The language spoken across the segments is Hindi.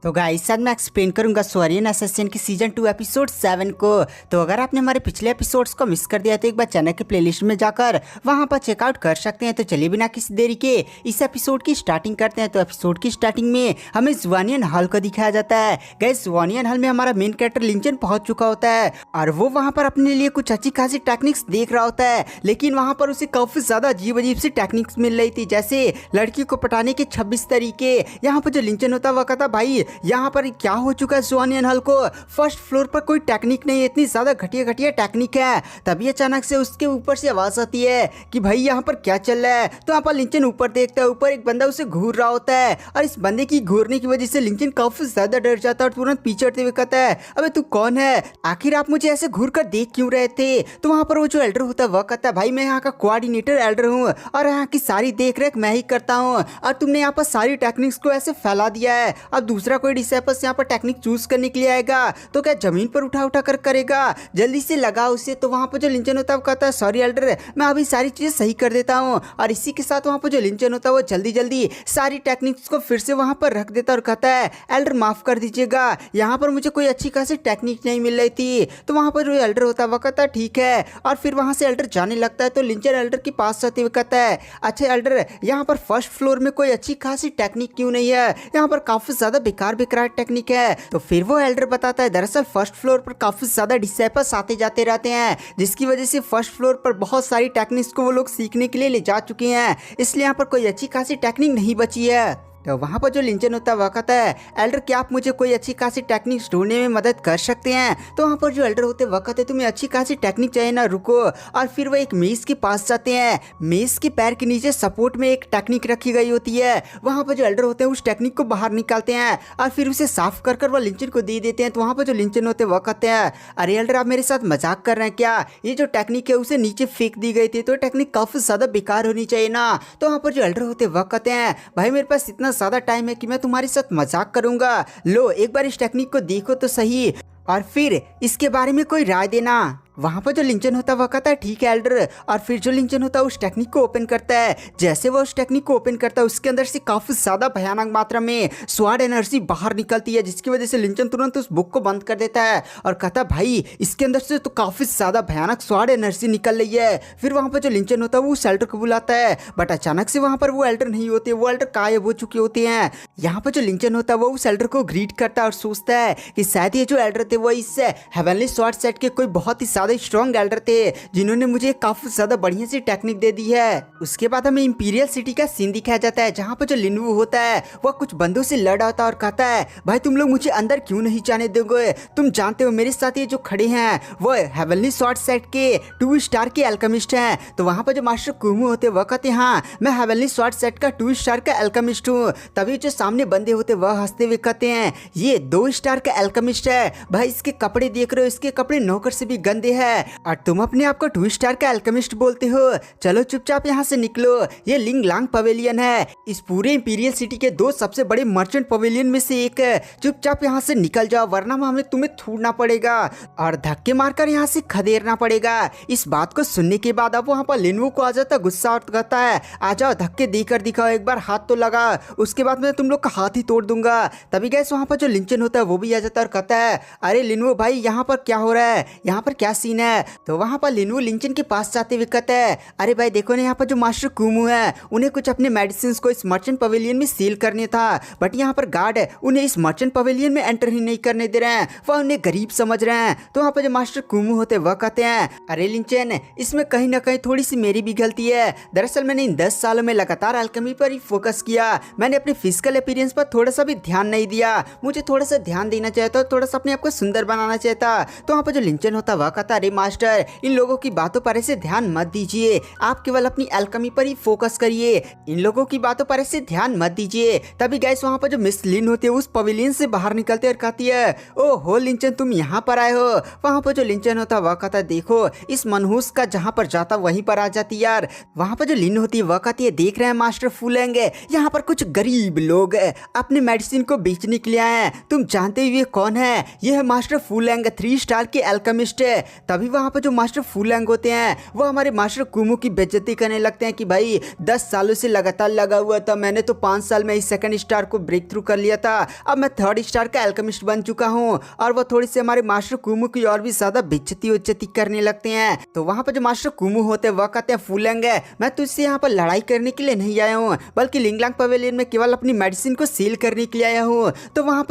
तो गाइस आज मैं एक्सप्लेन करूंगा सोरियन असैसिन की सीजन 2 एपिसोड 7 को। तो अगर आपने हमारे पिछले एपिसोड्स को मिस कर दिया तो एक बार चैनल के प्लेलिस्ट में जाकर वहां पर चेकआउट कर सकते हैं। तो चलिए बिना किसी देरी के इस एपिसोड की स्टार्टिंग करते हैं। तो एपिसोड की स्टार्टिंग में हमें ज़ुआनियन हॉल को दिखाया जाता है। गाइस ज़ुआनियन हॉल में हमारा मेन कैरेक्टर लिंचन पहुंच चुका होता है और वो वहाँ पर अपने लिए कुछ अच्छी खासी टेक्निक्स देख रहा होता है, लेकिन वहाँ पर उसे काफी ज्यादा अजीब अजीब सी टेक्निक्स मिल रही थी, जैसे लड़की को पटाने के 26 तरीके। यहाँ पर जो लिंचन होता है वो कहता भाई यहाँ पर क्या हो चुका है ज़ुआनियन हॉल को, फर्स्ट फ्लोर पर कोई टेक्निक नहीं है, इतनी ज्यादा घटिया घटिया टेक्निक है। तभी अचानक से उसके ऊपर से आवाज आती है कि भाई यहाँ पर क्या चल रहा है। तो यहाँ पर लिंचन ऊपर देखता है, ऊपर एक बंदा उसे घूर रहा होता है और इस बंदे की घूरने की वजह से लिंचन काफी ज्यादा डर जाता है और तुरंत पीछे हटते हुए कहता है अबे तू कौन है, आखिर आप मुझे ऐसे घूर कर देख क्यों रहे थे। तो वहाँ पर वो जो एल्डर होता है वह कहता है भाई मैं यहाँ का कोऑर्डिनेटर एल्डर हूँ और यहाँ की सारी देख रेख मैं ही करता हूँ और तुमने यहाँ पर सारी टेक्निक्स को ऐसे फैला दिया है। अब दूसरा कोई डिसेबल्स यहाँ पर टेक्निक चूज करने के लिए आएगा तो क्या जमीन पर उठा उठा कर करेगा, जल्दी से लगा उसे। तो वहाँ पर जो लिंचन होता है वो कहता है सॉरी एल्डर मैं अभी सारी चीजें सही कर देता हूँ। और इसी के साथ वहाँ पर जो लिंचन होता है वो जल्दी जल्दी सारी टेक्निक्स को फिर से वहाँ पर रख देता और कहता है एल्डर माफ कर दीजिएगा, यहाँ पर मुझे कोई अच्छी खासी टेक्निक नहीं मिल रही थी। तो वहाँ पर जो एल्डर होता है वो कहता है ठीक है और फिर वहाँ से एल्डर जाने लगता है। तो लिंचन एल्डर के पास जाते हुए कहता है अच्छा एल्डर यहाँ पर फर्स्ट फ्लोर में कोई अच्छी खासी टेक्निक क्यों नहीं है, यहाँ पर काफी ज्यादा बेकार बेकार टेक्निक है। तो फिर वो एल्डर बताता है दरअसल फर्स्ट फ्लोर पर काफी ज्यादा डिसेबल्स आते जाते रहते हैं, जिसकी वजह से फर्स्ट फ्लोर पर बहुत सारी टेक्निक्स को वो लोग सीखने के लिए ले जा चुके हैं, इसलिए यहाँ पर कोई अच्छी खासी टेक्निक नहीं बची है। तो वहाँ पर जो लिंचन होता है वह कहता है एल्डर क्या आप मुझे कोई अच्छी खासी टेक्निक ढूंढने में मदद कर सकते हैं। तो वहाँ पर जो एल्डर होते हैं वह कहते हैं तुम्हें अच्छी खासी टेक्निक चाहिए ना, रुको। और फिर वो एक मेज के पास जाते हैं, मेज के पैर के नीचे सपोर्ट में एक टेक्निक रखी गई होती है। वहाँ पर जो एल्डर होते हैं उस टेक्निक को बाहर निकालते हैं और फिर उसे साफ कर वह लिंचन को दे देते हैं। तो वहाँ पर जो लिंचन होते हैं वह कहते हैं अरे एल्डर आप मेरे साथ मजाक कर रहे हैं क्या, ये जो टेक्निक है उसे नीचे फेंक दी गई थी, तो टेक्निक काफी ज्यादा बेकार होनी चाहिए ना। तो वहाँ पर जो एल्डर होते हैं वह कहते हैं भाई मेरे पास इतना ज्यादा टाइम है कि मैं तुम्हारे साथ मजाक करूंगा, लो एक बार इस टेक्निक को देखो तो सही और फिर इसके बारे में कोई राय देना। वहाँ पर जो लिंचन होता है वह कहता है ठीक है एल्डर। और फिर जो लिंचन होता है उस टेक्निक को ओपन करता है, जैसे वो उस टेक्निक को ओपन करता है उसके अंदर से काफी ज्यादा भयानक मात्रा में स्वाड एनर्जी बाहर निकलती है, जिसकी वजह से लिंचन तुरंत उस बुक को बंद कर देता है और कहता है भाई इसके अंदर से तो काफी ज्यादा भयानक स्वाड एनर्जी निकल रही है। फिर वहाँ पर जो लिंचन होता है वो उस एल्डर को बुलाता है, बट अचानक से वहाँ पर वो एल्डर नहीं होते, वो एल्डर गायब हो चुके होते हैं। यहाँ पर जो लिंचन होता है वो उस एल्डर को ग्रीट करता है और सोचता है कि शायद ये जो एल्डर थे वो इस हेवनली स्वॉर्ड सेट के कोई बहुत ही ज्यादा स्ट्रॉन्ग एल्डर थे जिन्होंने मुझे काफी ज्यादा बढ़िया सी टेक्निक दे दी है। उसके बाद हमें इंपीरियल सिटी का सीन दिखाया जाता है, जहाँ पर जो लिनवू होता है वह कुछ बंदों से लड़ आता है और कहता है भाई तुम लोग मुझे अंदर क्यों नहीं जाने दोगे, तुम जानते हो मेरे साथ ये जो खड़े हैं वो हेवनली स्वॉर्ड सेट के 2 स्टार के एल्केमिस्ट हैं। तो वहाँ पर जो मास्टर कुमू होते वह कहते हैं हाँ मैं हेवनली स्वॉर्ड सेट का 2 स्टार का एल्केमिस्ट हूँ। तभी जो सामने बंदे होते वह हंसते हुए कहते हैं ये 2 स्टार का एल्केमिस्ट है, भाई इसके कपड़े देख रहे हो, इसके कपड़े नौकर से भी गंदे हैं और तुम अपने आप को 2 स्टार का एल्केमिस्ट बोलते हो, चलो चुपचाप यहाँ से निकलो, ये लिंग लांग पवेलियन है, इस पूरे इंपीरियल सिटी के 2 सबसे बड़े मर्चेंट पवेलियन में से एक है, चुपचाप यहाँ से निकल जाओ वरना हमें तुम्हें थूड़ना पड़ेगा और धक्के मारकर यहाँ से खदेड़ना पड़ेगा। इस बात को सुनने के बाद अब वहाँ पर लिनवू को आ जाता गुस्सा और कहता है आ जाओ धक्के देकर दिखाओ, एक बार हाथ तो लगा, उसके बाद मैं तुम लोग का हाथ ही तोड़ दूंगा। तभी गैस वहाँ पर जो लिंचन होता है वो भी आ जाता है और कहता है अरे लिनवू भाई यहाँ पर क्या हो रहा है, यहाँ पर क्या सीन है। तो वहाँ पर लिनवू लिंचन के पास जाते हुए कहता है अरे भाई देखो ना यहाँ पर जो मास्टर कुमू है उन्हें कुछ अपने मेडिसिन को इस मर्चेंट पवेलियन में सील करने था, बट यहाँ पर गार्ड है उन्हें इस मर्चेंट पवेलियन में एंटर ही नहीं करने दे रहे हैं, वह उन्हें गरीब समझ रहे हैं। तो वहाँ पर जो मास्टर कुमू होते वह कहते हैं अरे लिंचन इसमें कहीं ना कहीं थोड़ी सी मेरी भी गलती है, दरअसल मैंने इन 10 सालों में लगातार अल्केमी पर ही फोकस किया, मैंने अपने फिजिकल अपीयरेंस पर थोड़ा सा भी ध्यान नहीं दिया, मुझे थोड़ा सा ध्यान देना चाहिए था, थोड़ा सा अपने आप को सुंदर बनाना चाहिए था। तो वहाँ पर जो लिंचन होता वह कहता अरे मास्टर इन लोगों की बातों पर ऐसे ध्यान मत दीजिए, आप केवल अपनी अल्केमी पर ही फोकस करिए, इन लोगों की बातों पर ऐसे ध्यान मत दीजिए। तभी गाइस वहाँ पर जो मिस लिन होती है उस पवेलियन से बाहर निकलते और कहती है ओ हो लिंचन तुम यहाँ पर आए हो। वहाँ पर जो लिंचन होता वह कहता देखो इस मनहूस का जहाँ पर जाता वहीं पर आ जाती यार। वहाँ पर जो लिन होती है वह कहती है देख रहे हैं मास्टर फूलेंग यहाँ पर कुछ गरीब लोग अपने मेडिसिन को बेचने के लिए आए हैं, तुम जानते ही ये कौन है, ये है मास्टर फूलेंग 3 स्टार के एल्केमिस्ट है। तभी वहाँ पर जो मास्टर फुलैंग होते हैं वो हमारे मास्टर कुमो की बेइज्जती करने लगते हैं कि भाई 10 सालों से लगातार लगा हुआ था, मैंने तो 5 साल में ही सेकंड स्टार को ब्रेक थ्रू कर लिया था, अब मैं थर्ड स्टार का एल्केमिस्ट बन चुका हूँ। और वो थोड़ी सी हमारे मास्टर कुमो की और भी ज्यादा बेइज्जती करने लगते हैं। तो वहाँ पर जो मास्टर कुमो होते हैं वह कहते हैं फुलैंग मैं तुझसे यहाँ पर लड़ाई करने के लिए नहीं आया हूँ, बल्कि लिंगलांग पवेलियन में केवल अपनी मेडिसिन को सील करने के लिए आया हूँ। तो वहाँ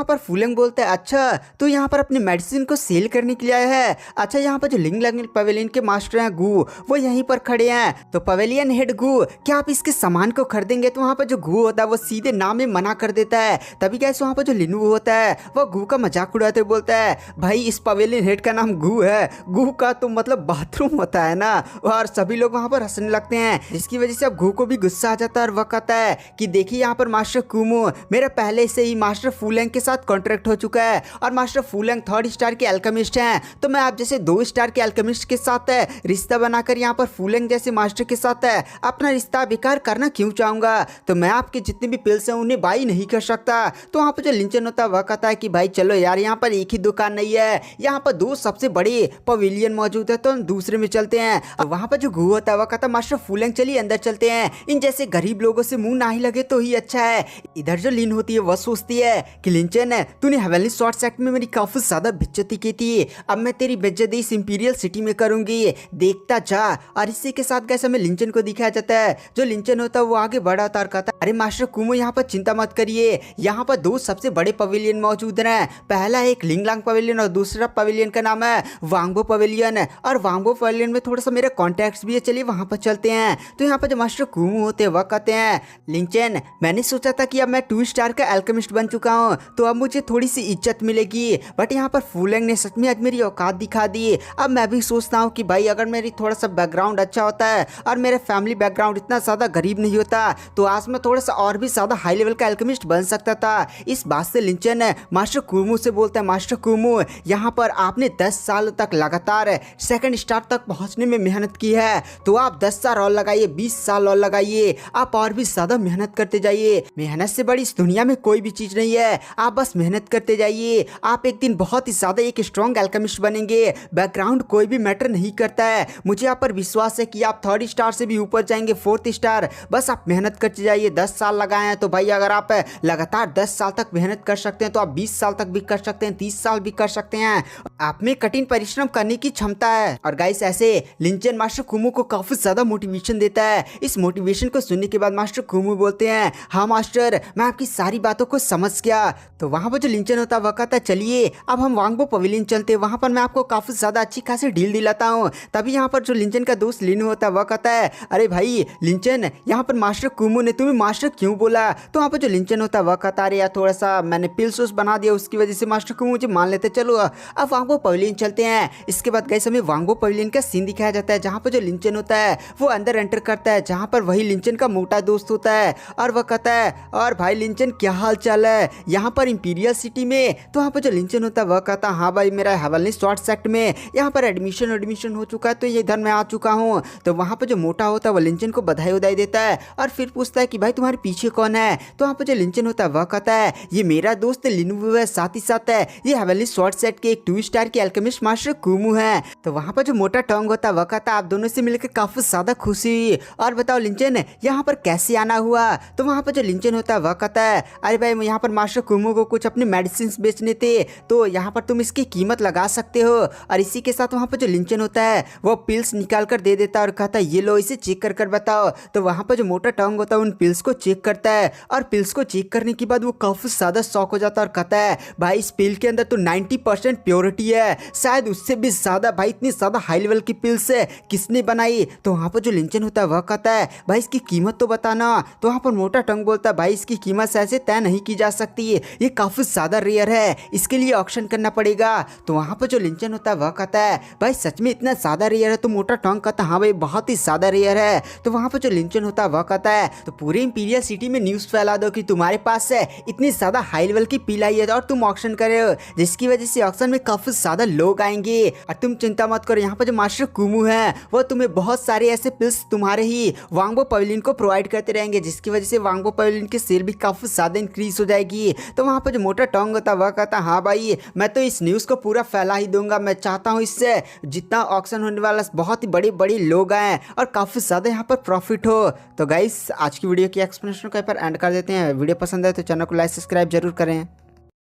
पर फुलैंग बोलता है अच्छा तो यहाँ पर अपनी मेडिसिन को सेल करने के लिए आया है। अच्छा यहाँ पर जो लिंगलांग पवेलियन के मास्टर हैं गु वो यहीं पर खड़े हैं। तो पवेलियन हेड गु क्या आप इसके सामान को खरीदेंगे? तो वहाँ पर जो गु होता है वो सीधे नाम में मना कर देता है। तभी गैस वहाँ पर जो लिनवू होता है वो गु का मजाक उड़ाते बोलता है भाई इस पवेलियन हेड का नाम गु है, गु का तो मतलब बाथरूम होता है ना। और सभी लोग वहाँ पर हंसने लगते हैं, जिसकी वजह से अब गु को भी गुस्सा आ जाता है और वह कहता है कि देखिए यहाँ पर मास्टर कुमो मेरा पहले से ही मास्टर फुलैंग के साथ कॉन्ट्रैक्ट हो चुका है और मास्टर फुलैंग थर्ड स्टार के एल्केमिस्ट हैं, तो मैं आप जैसे 2 स्टार के एल्केमिस्ट के साथ रिश्ता बनाकर यहाँ पर फुलैंग जैसे मास्टर के साथ अपना रिश्ता बेकार करना क्यों चाहूंगा। तो मैं आपके जितने भी पिल्स हैं उन्हें बाई नहीं कर सकता। तो वहाँ पर जो लिंचन होता है वह कहता है कि भाई चलो यार यहाँ पर एक ही दुकान नहीं है, यहाँ पर 2 सबसे बड़े पवेलियन मौजूद है, तो हम दूसरे में चलते हैं। और वहाँ पर जो गु होता है वह कहता है मास्टर फुलैंग चलिए अंदर चलते हैं, इन जैसे गरीब लोगों से मुंह ना ही लगे तो ही अच्छा है। इधर जो लिन होती है वह सोचती है कि लिंचन तूने हेवनली स्वॉर्ड सेक्ट में मेरी काफी ज्यादा बेइज्जती की थी, अब मैं तेरी बेइज्जती इस इंपीरियल सिटी में करूंगी, देखता जा। और इसी के साथ कैसे हमें लिंचन को दिखाया जाता है। जो लिंचन होता है वो आगे बढ़ा और कहता है अरे मास्टर कुमो यहाँ पर चिंता मत करिए, यहाँ पर 2 सबसे बड़े पवेलियन मौजूद हैं, पहला एक लिंगलांग पवेलियन और दूसरा पवेलियन का नाम है वांगबो पवेलियन। और वांगबो पवेलियन में थोड़ा सा मेरे कॉन्टैक्ट्स भी है, चलिए वहां पर चलते हैं। तो यहाँ पर जो मास्टर कुमो होते हैं वह कहते हैं लिंचन मैंने सोचा था कि अब मैं 2 स्टार का एल्केमिस्ट बन चुका हूँ तो अब मुझे थोड़ी सी इज्जत मिलेगी, बट यहाँ पर फुलैंग ने सच में आज मेरी औकात दिखा दी। अब मैं भी सोचता हूँ कि भाई अगर मेरी थोड़ा सा बैकग्राउंड अच्छा होता है और मेरा फैमिली बैकग्राउंड इतना ज़्यादा गरीब नहीं होता तो आज मैं थोड़ा सा और भी ज़्यादा हाई लेवल का एल्केमिस्ट बन सकता था। इस बात से लिंचन मास्टर कुमो से बोलता है मास्टर कुमो यहाँ पर आपने 10 साल तक लगातार सेकंड स्टार तक पहुँचने में मेहनत की है, तो आप 10 साल और लगाइए, 20 साल और लगाइए, आप और भी ज़्यादा मेहनत करते जाइए। मेहनत से बड़ी इस दुनिया में कोई भी चीज़ नहीं है, आप बस मेहनत करते जाइए, आप एक दिन बहुत ही ज़्यादा एक स्ट्रॉन्ग एल्केमिस्ट बनेंगे। बैकग्राउंड कोई भी मैटर नहीं करता है, मुझे आप पर विश्वास है कि आप 3rd स्टार से भी ऊपर जाएंगे, 4th स्टार, बस आप मेहनत करते जाइए। 10 साल लगाए हैं तो भाई अगर आप लगातार 10 साल तक मेहनत कर सकते हैं तो आप 20 साल तक भी कर सकते हैं, 30 साल भी कर सकते हैं, आप में कठिन परिश्रम करने की क्षमता है। और गाइस ऐसे लिंचन मास्टर कुमो को काफी ज्यादा मोटिवेशन देता है। इस मोटिवेशन को सुनने के बाद मास्टर कुमो बोलते हैं हाँ मास्टर मैं आपकी सारी बातों को समझ गया। तो वहाँ पर जो लिंचन होता है वह कहता है चलिए अब हम वांगबो पवेलियन चलते हैं, वहाँ पर मैं आपको काफी ज्यादा अच्छी खासी डील दिलाता हूँ। तभी यहाँ पर जो लिंचन का दोस्त लिनू होता है वह कहता है अरे भाई लिंचन यहाँ पर मास्टर कुमो ने तुम्हें मास्टर क्यों बोला। तो वहाँ पर जो लिंचन होता है वह कहता है अरे यार थोड़ा सा मैंने पिल्स बना दिया उसकी वजह से मास्टर कुमो मुझे मान लेते, चलो अब वांगबो पवेलियन चलते हैं। इसके बाद गाइस हमें वांगबो पवेलियन का सीन दिखाया जाता है जहाँ पर जो लिंचन होता है वो अंदर एंटर करता है, जहाँ पर वही लिंचन का मोटा दोस्त होता है और वह कहता है और भाई लिंचन क्या हाल चाल है यहाँ पर इंपीरियल सिटी में। तो वहाँ पर जो लिंचन होता है वह कहता है हाँ भाई मेरा हेवनली स्वॉर्ड सेक्ट में यहाँ पर एडमिशन हो चुका है तो ये इधर मैं आ चुका हूँ। तो वहाँ पर जो मोटा होता है वो लिंचन को बधाई देता है और फिर पूछता है कि भाई तुम्हारे पीछे कौन है। तो वहाँ पर जो लिंचन होता है वह कहता है ये मेरा दोस्त लिनवू है, साथ ही साथ है ये हेवनली स्वॉर्ड सेट के एक 2 स्टार के एल्केमिस्ट मास्टर कुमो है। तो वहाँ पर जो मोटा टोंग होता है वह कहता है आप दोनों से मिलकर काफी ज्यादा खुशी हुई, और बताओ लिंचन यहाँ पर कैसे आना हुआ। तो वहाँ पर जो लिंचन होता है वह कहता है अरे भाई यहाँ पर मास्टर कुमो को कुछ अपने मेडिसिन बेचने थे तो यहाँ पर तुम इसकी कीमत लगा सकते हो। और इसी के साथ वहाँ पर जो लिंचन होता है वो पिल्स निकाल कर दे देता है और कहता है ये लो इसे चेक कर बताओ। तो वहाँ पर जो मोटा टोंग होता है उन पिल्स को चेक करता है और पिल्स को चेक करने के बाद वो काफी ज्यादा शॉक हो जाता है और कहता है भाई इस पिल के अंदर तो 90% प्योरिटी है, शायद उससे भी ज्यादा। भाई इतनी ज्यादा हाई लेवल की पिल्स है किसने बनाई। तो वहाँ पर जो लिंचन होता है वह कहता है भाई इसकी कीमत तो बताना। तो वहाँ पर मोटा टंग बोलता है भाई इसकी कीमत ऐसे तय नहीं की जा सकती, ये काफी ज्यादा रेयर है, इसके लिए ऑक्शन करना पड़ेगा। तो वहाँ पर जो लिंचन होता है वह कहता है भाई सच में इतना ज्यादा रेयर है। तो मोटा टंग कहता है हाँ भाई बहुत ही ज्यादा रेयर है। तो वहाँ पर जो लिंचन होता है वह कहता है तो पूरे इंपीरियल सिटी में न्यूज फैला दो कि तुम्हारे पास है इतनी ज्यादा हाई लेवल की पिल आई है और तुम ऑक्शन कर रहे हो, जिसकी वजह से ऑक्शन में काफी ज्यादा लोग आएंगे। और तुम चिंता मत करो, यहाँ पर जो मास्टर कुमो है वो तुम्हें बहुत सारे ऐसे पिल्स तुम्हारे ही वांगबो पवेलियन को प्रोवाइड करते रहेंगे, जिसकी वजह से वांगबो पवेलियन की सेल भी काफी ज्यादा इंक्रीज हो जाएगी। तो वहाँ पर जो मोटा टोंग होता है वह कहता है हाँ भाई मैं तो इस न्यूज को पूरा फैला ही दूंगा। लूँगा। मैं चाहता हूँ इससे जितना ऑक्शन होने वाला बहुत ही बड़ी बड़ी लोग आएँ और काफ़ी ज़्यादा यहाँ पर प्रॉफिट हो। तो गाइस आज की वीडियो की एक्सप्लेनेशन को यहाँ पर एंड कर देते हैं। वीडियो पसंद है तो चैनल को लाइक सब्सक्राइब जरूर करें।